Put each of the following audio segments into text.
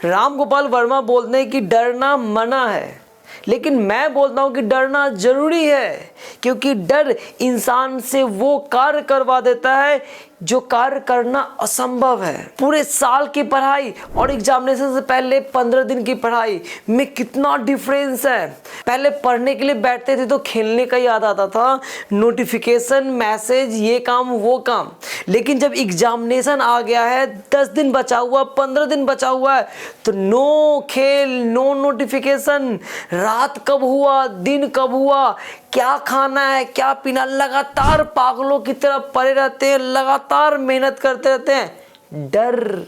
राम गोपाल वर्मा बोलते हैं कि डरना मना है, लेकिन मैं बोलता हूं कि डरना जरूरी है, क्योंकि डर इंसान से वो कार्य करवा देता है जो कार्य करना असंभव है। पूरे साल की पढ़ाई और एग्जामिनेशन से पहले 15 दिन की पढ़ाई में कितना डिफरेंस है। पहले पढ़ने के लिए बैठते थे तो खेलने का याद आता था, नोटिफिकेशन, मैसेज, ये काम वो काम। लेकिन जब एग्जामिनेशन आ गया है, 10 दिन बचा हुआ, 15 दिन बचा हुआ है, तो नो खेल, नो नोटिफिकेशन, रात कब हुआ, दिन कब हुआ, क्या खाना है, क्या पीना, लगातार पागलों की तरह पड़े रहते हैं, लगातार मेहनत करते रहते हैं। डर,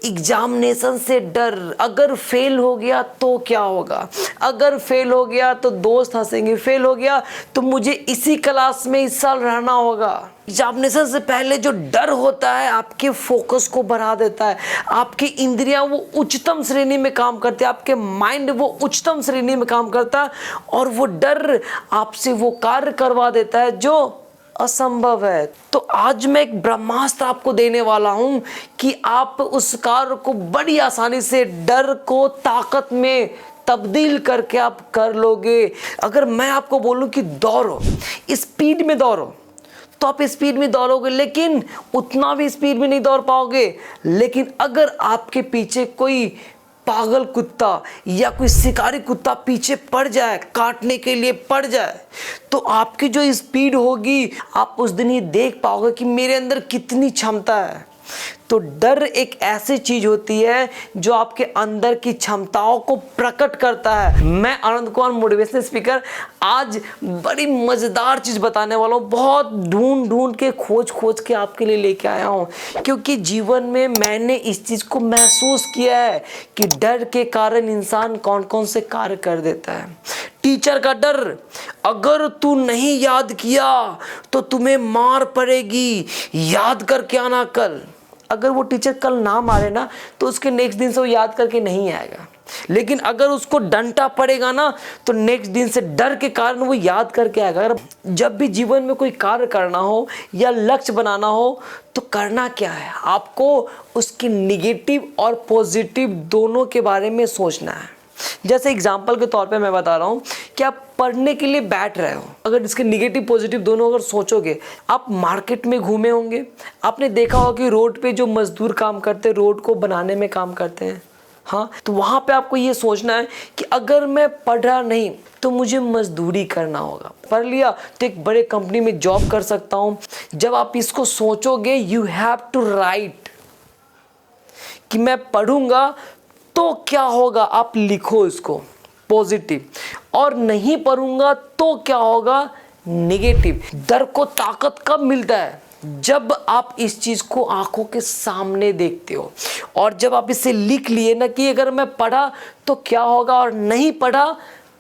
एग्जामिनेशन से डर। अगर फेल हो गया तो क्या होगा, अगर फेल हो गया तो दोस्त हंसेंगे, फेल हो गया तो मुझे इसी क्लास में इस साल रहना होगा। एग्जामिनेशन से पहले जो डर होता है आपके फोकस को बढ़ा देता है, आपकी इंद्रियां वो उच्चतम श्रेणी में काम करती है, आपके माइंड वो उच्चतम श्रेणी में काम करता है, और वो डर आपसे वो कार्य करवा देता है जो असंभव है। तो आज मैं एक ब्रह्मास्त्र आपको देने वाला हूं कि आप उस कार्य को बड़ी आसानी से डर को ताकत में तब्दील करके आप कर लोगे। अगर मैं आपको बोलूं कि दौड़ो, स्पीड में दौड़ो, तो आप स्पीड में दौड़ोगे, लेकिन उतना भी स्पीड में नहीं दौड़ पाओगे। लेकिन अगर आपके पीछे कोई पागल कुत्ता या कोई शिकारी कुत्ता पीछे पड़ जाए, काटने के लिए पड़ जाए, तो आपकी जो स्पीड होगी, आप उस दिन ही देख पाओगे कि मेरे अंदर कितनी क्षमता है। तो डर एक ऐसी चीज होती है जो आपके अंदर की क्षमताओं को प्रकट करता है। मैं आनंद कुमार, मोटिवेशनल स्पीकर, आज बड़ी मजेदार चीज बताने वाला हूँ। बहुत ढूंढ के खोज के आपके लिए लेके आया हूँ, क्योंकि जीवन में मैंने इस चीज को महसूस किया है कि डर के कारण इंसान कौन कौन से कार्य कर देता है। टीचर का डर, अगर तू नहीं याद किया तो तुम्हें मार पड़ेगी, याद करके आना कल। अगर वो टीचर कल ना मारे ना, तो उसके नेक्स्ट दिन से वो याद करके नहीं आएगा। लेकिन अगर उसको डंटा पड़ेगा ना, तो नेक्स्ट दिन से डर के कारण वो याद करके आएगा। अगर जब भी जीवन में कोई कार्य करना हो या लक्ष्य बनाना हो, तो करना क्या है, आपको उसकी निगेटिव और पॉजिटिव दोनों के बारे में सोचना है। जैसे एग्जाम्पल के तौर पे मैं बता रहा हूँ कि आप पढ़ने के लिए बैठ रहे हो, अगर इसके निगेटिव पॉजिटिव दोनों अगर सोचोगे, आप मार्केट में घूमे होंगे, आपने देखा होगा कि रोड पे जो मजदूर काम करते हैं, रोड को बनाने में काम करते हैं, हाँ, तो वहाँ पे आपको ये सोचना है कि अगर मैं पढ़ रहा नहीं तो मुझे मजदूरी करना होगा, पढ़ लिया तो एक बड़े कंपनी में जॉब कर सकता हूँ। जब आप इसको सोचोगे, यू हैव टू राइट कि मैं पढ़ूंगा तो क्या होगा, आप लिखो इसको पॉजिटिव, और नहीं पढ़ूंगा तो क्या होगा, नेगेटिव। डर को ताकत कब मिलता है, जब आप इस चीज को आंखों के सामने देखते हो, और जब आप इसे लिख लिए ना कि अगर मैं पढ़ा तो क्या होगा और नहीं पढ़ा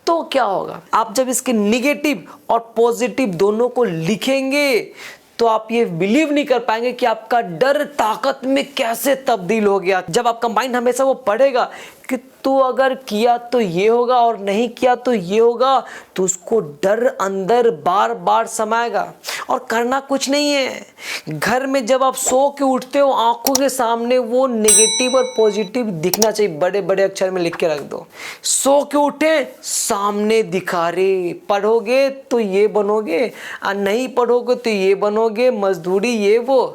तो क्या होगा। आप जब इसके निगेटिव और पॉजिटिव दोनों को लिखेंगे, तो आप ये बिलीव नहीं कर पाएंगे कि आपका डर ताकत में कैसे तब्दील हो गया। जब आपका माइंड हमेशा वो पढ़ेगा कि तू अगर किया तो ये होगा और नहीं किया तो ये होगा, तो उसको डर अंदर बार बार समाएगा। और करना कुछ नहीं है, घर में जब आप सो के उठते हो, आंखों के सामने वो नेगेटिव और पॉजिटिव दिखना चाहिए, बड़े बड़े अक्षर में लिख के रख दो। सो के उठे, सामने दिखा रे, पढ़ोगे तो ये बनोगे और नहीं पढ़ोगे तो ये बनोगे, मजदूरी ये वो,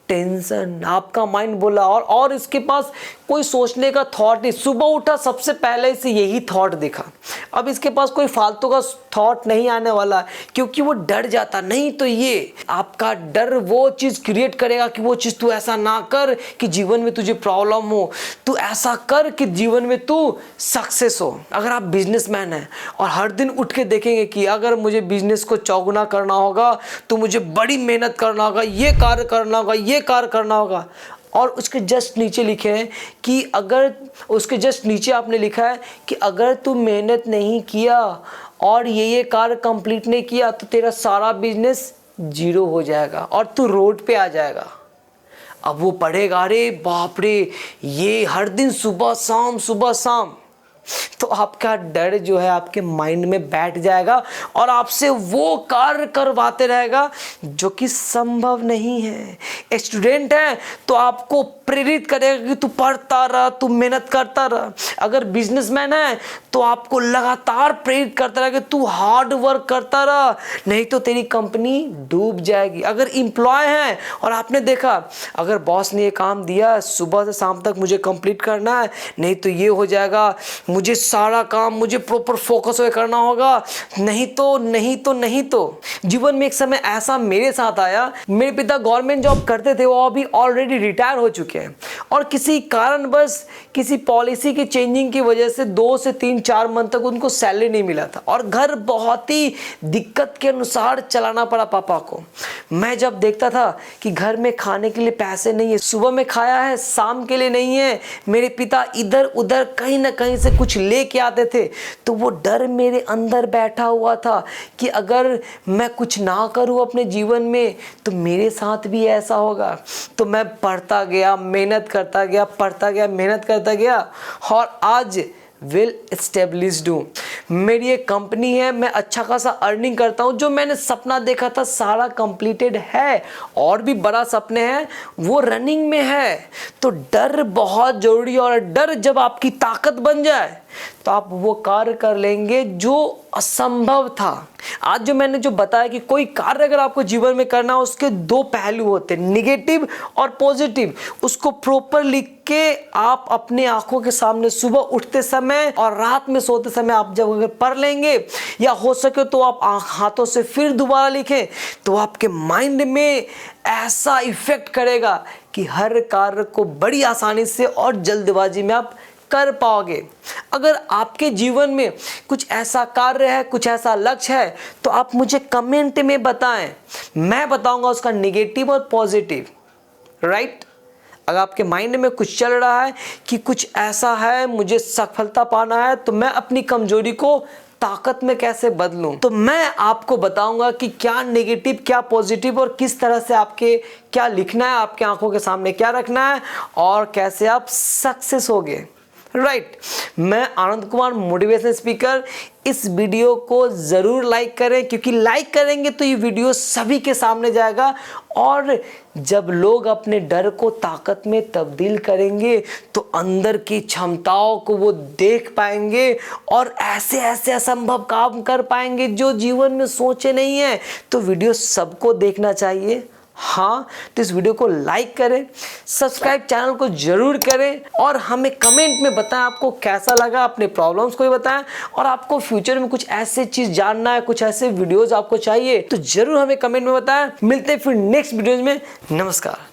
टेंशन, आपका माइंड बोला। और इसके पास कोई सोचने का थॉट नहीं, सुबह उठा सबसे पहले इसे यही थॉट दिखा, अब इसके पास कोई फालतू का थॉट नहीं आने वाला, क्योंकि वो डर जाता। नहीं तो ये आपका डर वो चीज क्रिएट करेगा कि वो चीज तू ऐसा ना कर कि जीवन में तुझे प्रॉब्लम हो, तू ऐसा कर कि जीवन में तू सक्सेस हो। अगर आप बिजनेसमैन हैं और हर दिन उठ के देखेंगे कि अगर मुझे बिजनेस को चौगुना करना होगा तो मुझे बड़ी मेहनत करना होगा, ये कार्य करना होगा, ये कार्य करना होगा, और उसके जस्ट नीचे लिखे हैं कि अगर, उसके जस्ट नीचे आपने लिखा है कि अगर तू मेहनत नहीं किया और ये कार्य कंप्लीट नहीं किया तो तेरा सारा बिजनेस जीरो हो जाएगा और तू रोड पे आ जाएगा। अब वो पढ़ेगा, अरे बाप रे, ये हर दिन सुबह शाम सुबह शाम, तो आपका डर जो है आपके माइंड में बैठ जाएगा और आपसे वो कार्य करवाते रहेगा जो कि संभव नहीं है। एक स्टूडेंट है तो आपको प्रेरित करेगा कि तू पढ़ता रह, तू मेहनत करता रह। अगर बिजनेसमैन है तो आपको लगातार प्रेरित करता रहेगा कि तू हार्ड वर्क करता रह, नहीं तो तेरी कंपनी डूब जाएगी। अगर एम्प्लॉय है और आपने देखा अगर बॉस ने ये काम दिया सुबह से शाम तक मुझे कंप्लीट करना है, नहीं तो ये हो जाएगा, मुझे सारा काम मुझे प्रॉपर फोकस होकर करना होगा, नहीं तो जीवन में एक समय ऐसा मेरे साथ आया। मेरे पिता गवर्नमेंट जॉब करते थे, वो अभी ऑलरेडी रिटायर हो चुके हैं और किसी कारण बस किसी पॉलिसी की चेंजिंग की वजह से 2 से 3-4 मंथ तक उनको सैलरी नहीं मिला था और घर बहुत ही दिक्कत के अनुसार चलाना पड़ा पापा को। मैं जब देखता था कि घर में खाने के लिए पैसे नहीं है, सुबह में खाया है शाम के लिए नहीं है, मेरे पिता इधर उधर कहीं ना कहीं से कुछ लेके आते थे, तो वो डर मेरे अंदर बैठा हुआ था कि अगर मैं कुछ ना करूं अपने जीवन में तो मेरे साथ भी ऐसा होगा। तो मैं पढ़ता गया, मेहनत करता गया, पढ़ता गया, मेहनत करता गया और आज वेल एस्टेब्लिश्ड हूँ। मेरी एक कंपनी है, मैं अच्छा खासा अर्निंग करता हूँ। जो मैंने सपना देखा था सारा कंप्लीटेड है और भी बड़ा सपने हैं वो रनिंग में है। तो डर बहुत जरूरी है और डर जब आपकी ताकत बन जाए तो आप वो कार्य कर लेंगे जो असंभव था। आज जो मैंने बताया कि कोई कार्य अगर आपको जीवन में करना हो उसके 2 पहलू होते हैं, निगेटिव और पॉजिटिव। उसको प्रॉपर लिख के आप अपने आंखों के सामने सुबह उठते समय और रात में सोते समय आप जब अगर पढ़ लेंगे या हो सके तो आप हाथों से फिर दोबारा लिखें तो आपके माइंड में ऐसा इफेक्ट करेगा कि हर कार्य को बड़ी आसानी से और जल्दबाजी में आप कर पाओगे। अगर आपके जीवन में कुछ ऐसा कार्य है, कुछ ऐसा लक्ष्य है तो आप मुझे कमेंट में बताएं, मैं बताऊंगा उसका निगेटिव और पॉजिटिव। राइट? अगर आपके माइंड में कुछ चल रहा है कि कुछ ऐसा है मुझे सफलता पाना है तो मैं अपनी कमजोरी को ताकत में कैसे बदलूं, तो मैं आपको बताऊंगा कि क्या नेगेटिव क्या पॉजिटिव और किस तरह से आपके क्या लिखना है, आपके आंखों के सामने क्या रखना है और कैसे आप सक्सेस होगे। राइट, मैं आनंद कुमार मोटिवेशनल स्पीकर। इस वीडियो को ज़रूर लाइक करें क्योंकि लाइक करेंगे तो ये वीडियो सभी के सामने जाएगा और जब लोग अपने डर को ताकत में तब्दील करेंगे तो अंदर की क्षमताओं को वो देख पाएंगे और ऐसे ऐसे असंभव काम कर पाएंगे जो जीवन में सोचे नहीं है। तो वीडियो सबको देखना चाहिए। हाँ, तो इस वीडियो को लाइक करें, सब्सक्राइब चैनल को जरूर करें और हमें कमेंट में बताएं आपको कैसा लगा, अपने प्रॉब्लम्स को भी बताएं और आपको फ्यूचर में कुछ ऐसे चीज जानना है, कुछ ऐसे वीडियोस आपको चाहिए तो जरूर हमें कमेंट में बताएं। मिलते हैं फिर नेक्स्ट वीडियोस में। नमस्कार।